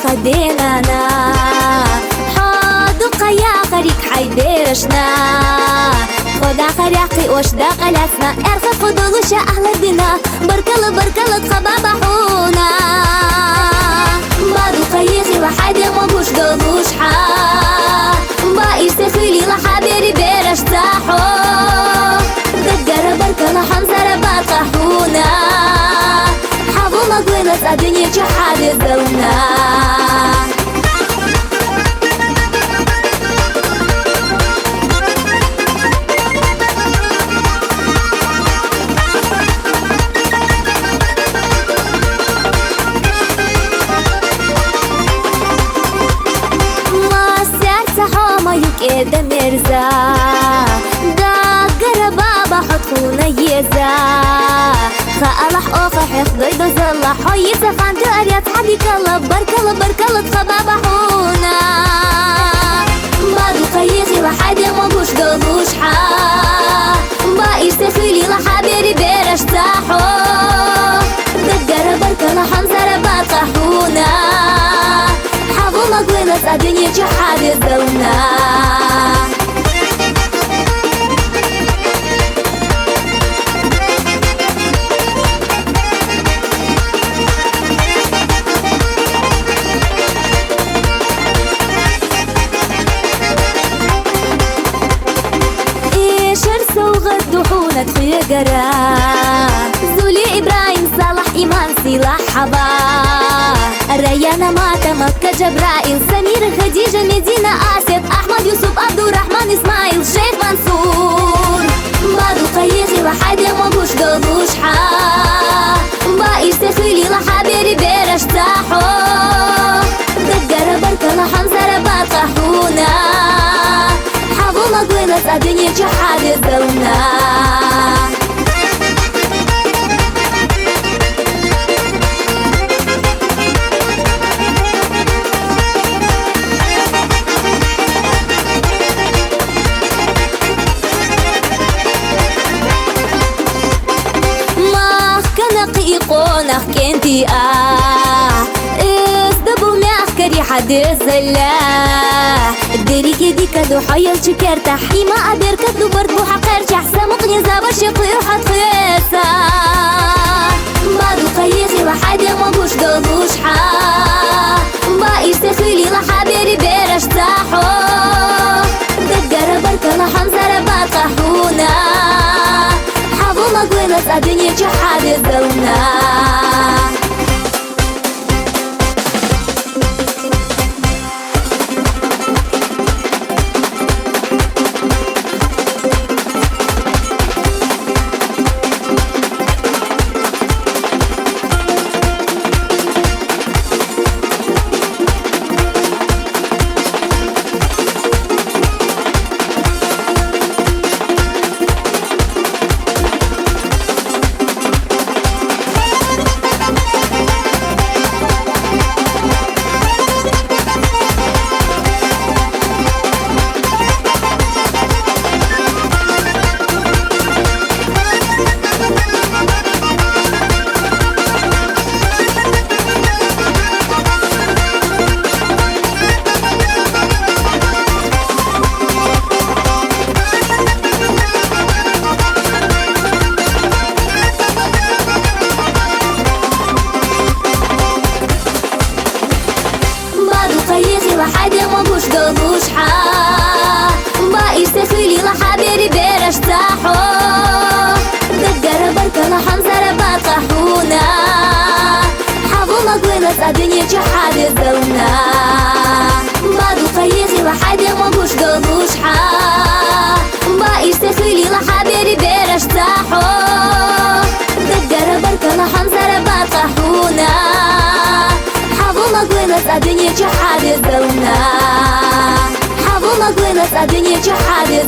خدينا حاضق يا غريق حيديرشنا خدا خريقي وشدا قلاتنا ارخد خدولوشا أهل الدنا بركلا بركلا تخبابحونا بادو قيخي وحادي مبوش دولوش حا بايش تخيلي لحابيري بيرشتاحو دقر بركلا حنزر باتقحونا حاضونا قوينة الدنيا جحادي الزونا كده مرزا دقر بابا حطونا يزا خالح اوخح يخضي دزلا حيسا خانتو اريات حدي كلا بركلا بركلا تخبابا حونا بادو قيخي وحادي مبوش دولوش حا بايش تخيلي لحابيري بيرشتاحو دقر بركلا حنزر باتقحونا حاضونا قوينة الدنيا جحادي الزونا وغدوحونا تخيقرا زولي إبراهيم صالح إيمان سلاح حبا الريانة ماتا مكة جبرائيل سمير خديجة مدينة آسف أحمد يوسف عبد الرحمن إسماعيل شيخ منصور بادو قيخي وحادي مبوش دولوش حا بايش تخيلي لحابيري بيرشتاحو دقر بركلا حنزر باتقحونا حاضونا قوينة الدنيا جحادي الزونا ماخ كنقي قونخ كنتي اسدبو ماخ كري حدث الله الدري كدي كدو حيل شكر تحيما أدير كدو برد محقر جحسا مقني زابا شقي وحد خيسا بادو قيخي وحادي مبوش دولوش حا بايش تخيلي لحابيري بيرشتاحو دقر بركلا حنزر باتقحونا حاضونا قوينة الدنيا جحادي الزونا وحادي مبوش دولوش حا بايش تخيلي لحابيري بيرشتاحو دقر بركلا حنزر باتقحونا حاضونا قوينة الدنيا جحادي الزونا بادو قيخي وحادي مبوش دولوش حا بايش تخيلي لحابيري بيرشتاحو دقر بركلا حنزر باتقحونا حاضونا قوينة الدنيا جحادي الزونا حاضونا قوينة Sadynje cię hady